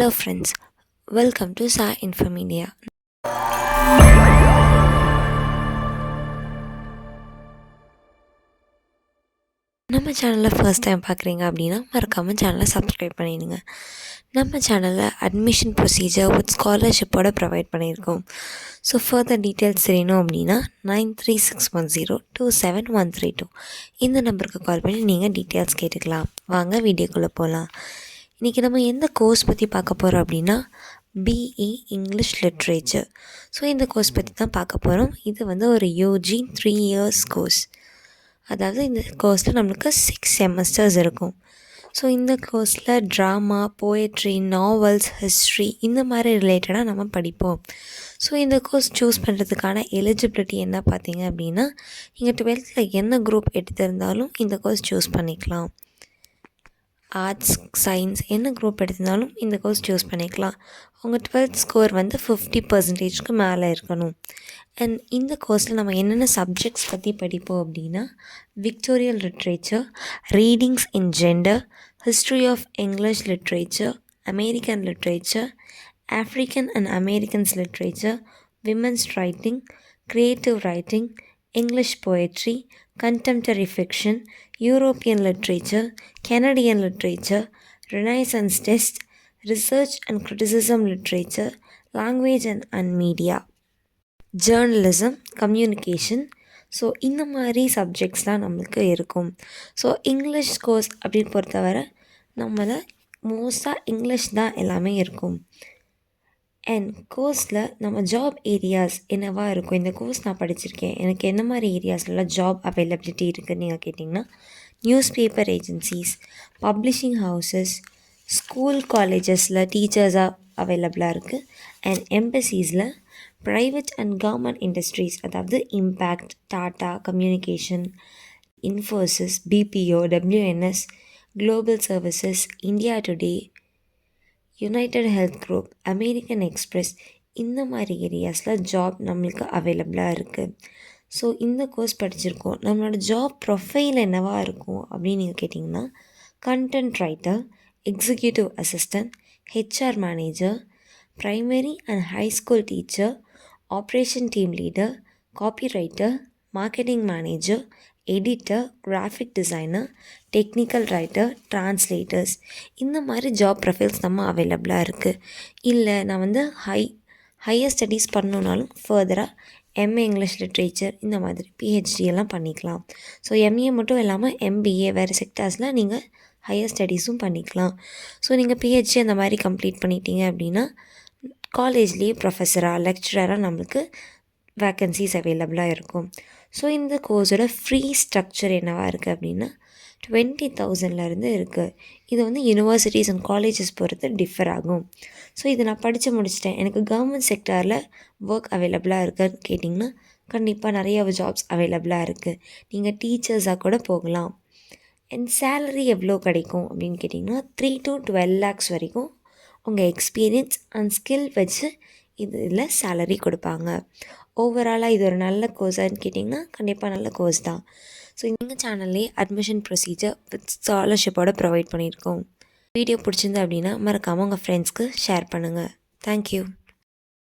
Hello friends, welcome to Sa Infomedia. நம்ம சேனலில் first time பார்க்குறீங்க அப்படின்னா மறக்காமல் சேனலை சப்ஸ்கிரைப் பண்ணிடுங்க. நம்ம சேனலில் அட்மிஷன் ப்ரொசீஜர் வித் ஸ்காலர்ஷிப்போட ப்ரொவைட் பண்ணியிருக்கோம். ஸோ ஃபர்தர் டீட்டெயில்ஸ் தெரியணும் அப்படின்னா 9361027132 இந்த நம்பருக்கு கால் பண்ணி நீங்கள் டீட்டெயில்ஸ் கேட்டுக்கலாம். வாங்க வீடியோக்குள்ளே போகலாம். இன்றைக்கி நம்ம எந்த கோர்ஸ் பற்றி பார்க்க போகிறோம் அப்படின்னா பிஇ இங்கிலீஷ் லிட்ரேச்சர். ஸோ இந்த கோர்ஸ் பற்றி தான் பார்க்க போகிறோம். இது வந்து ஒரு யூஜி 3 இயர்ஸ் கோர்ஸ். அதாவது இந்த கோர்ஸில் நம்மளுக்கு 6 செமஸ்டர்ஸ் இருக்கும். ஸோ இந்த கோர்ஸில் ட்ராமா, போயட்ரி, நாவல்ஸ், ஹிஸ்ட்ரி இந்த மாதிரி ரிலேட்டடாக நம்ம படிப்போம். ஸோ இந்த கோர்ஸ் சூஸ் பண்ணுறதுக்கான எலிஜிபிலிட்டி என்ன பார்த்தீங்க அப்படின்னா, நீங்கள் 12th என்ன குரூப் எடுத்திருந்தாலும் இந்த கோர்ஸ் சூஸ் பண்ணிக்கலாம். ஆர்ட்ஸ், சயின்ஸ் என்ன குரூப் எடுத்திருந்தாலும் இந்த கோர்ஸ் சூஸ் பண்ணிக்கலாம். உங்கள் 12th ஸ்கோர் வந்து 50% மேலே இருக்கணும். அண்ட் இந்த கோர்ஸில் நம்ம என்னென்ன சப்ஜெக்ட்ஸ் பற்றி படிப்போம் அப்படின்னா, Victorian literature, readings in gender, history of English literature, American literature, African and Americans literature, women's writing, creative writing, English poetry, contemporary fiction, European literature, Canadian literature, Renaissance text, research and criticism literature, language and media, journalism, communication. So இந்த மாதிரி சப்ஜெக்ட்ஸ்லாம் நம்மளுக்கு இருக்கும். So English course அப்படின்னு பொறுத்தவரை நம்மளை மோஸ்ட்டாக English தான் எல்லாமே இருக்கும். அண்ட் கோர்ஸில் நம்ம ஜாப் ஏரியாஸ் என்னவா இருக்கும், இந்த கோர்ஸ் நான் படிச்சிருக்கேன், எனக்கு என்ன மாதிரி ஏரியாஸ்லாம் ஜாப் அவைலபிலிட்டி இருக்குதுன்னு நீங்கள் கேட்டிங்கன்னா, news paper agencies, publishing houses, school காலேஜஸில் டீச்சர்ஸாக அவைலபிளாக இருக்குது. அண்ட் எம்பசிஸில் ப்ரைவேட் அண்ட் கவர்மெண்ட் இண்டஸ்ட்ரீஸ், அதாவது impact, Tata communication, Infosys, BPO, WNS, global services, India Today, United Health Group, American Express இந்த மாதிரி ஏரியாஸில் ஜாப் நம்மளுக்கு அவைலபிளாக இருக்குது. ஸோ இந்த கோர்ஸ் படிச்சிருக்கோம். நம்மளோட ஜாப் ப்ரொஃபைல் என்னவாக இருக்கும் அப்படின்னு நீங்கள் கேட்டிங்கன்னா, content writer, executive assistant, HR manager, primary and high school teacher, operation team leader, copy writer, marketing manager, editor, graphic designer, technical writer, translators இந்த மாதிரி ஜாப் ப்ரொஃபைல்ஸ் நம்ம அவைலபிளாக இருக்குது. இல்லை நான் வந்து ஹையர் ஸ்டடீஸ் பண்ணணுன்னாலும் ஃபர்தராக எம்ஏ இங்கிலீஷ் லிட்ரேச்சர் இந்த மாதிரி பிஹெச்டி எல்லாம் பண்ணிக்கலாம். ஸோ எம்ஏ மட்டும் இல்லாமல் எம்பிஏ வேறு செக்டார்ஸில் நீங்கள் ஹையர் ஸ்டடீஸும் பண்ணிக்கலாம். ஸோ நீங்கள் பிஹெச்டி அந்த மாதிரி கம்ப்ளீட் பண்ணிட்டீங்க அப்படின்னா காலேஜ்லேயே ப்ரொஃபஸராக, லெக்சரராக நம்மளுக்கு வேக்கன்சிஸ் அவைலபிளாக இருக்கும். ஸோ இந்த கோர்ஸோட ஃப்ரீ ஸ்ட்ரக்சர் என்னவாக இருக்குது அப்படின்னா 20,000 இருக்குது. இது வந்து யூனிவர்சிட்டிஸ் அண்ட் காலேஜஸ் பொறுத்து டிஃபர் ஆகும். ஸோ இது நான் படித்து முடிச்சிட்டேன், எனக்கு கவர்மெண்ட் செக்டாரில் ஒர்க் அவைலபிளாக இருக்குன்னு கேட்டிங்கன்னா கண்டிப்பாக நிறைய ஜாப்ஸ் அவைலபிளாக இருக்குது. நீங்கள் டீச்சர்ஸாக கூட போகலாம். அண்ட் சேலரி எவ்வளோ கிடைக்கும் அப்படின்னு கேட்டிங்கன்னா 3 to 12 lakhs வரைக்கும் உங்கள் எக்ஸ்பீரியன்ஸ் அண்ட் ஸ்கில் வச்சு இதில் சேலரி கொடுப்பாங்க. ஓவராலாக இது ஒரு நல்ல கோர்ஸான்னு கேட்டிங்கன்னா கண்டிப்பாக நல்ல கோர்ஸ் தான். ஸோ எங்கள் சேனல்லே அட்மிஷன் ப்ரொசீஜர் வித் ஸ்காலர்ஷிப்போட ப்ரொவைட் பண்ணியிருக்கோம். வீடியோ பிடிச்சிருந்து அப்படின்னா மறக்காமல் உங்கள் ஃப்ரெண்ட்ஸ்க்கு ஷேர் பண்ணுங்கள். தேங்க்யூ.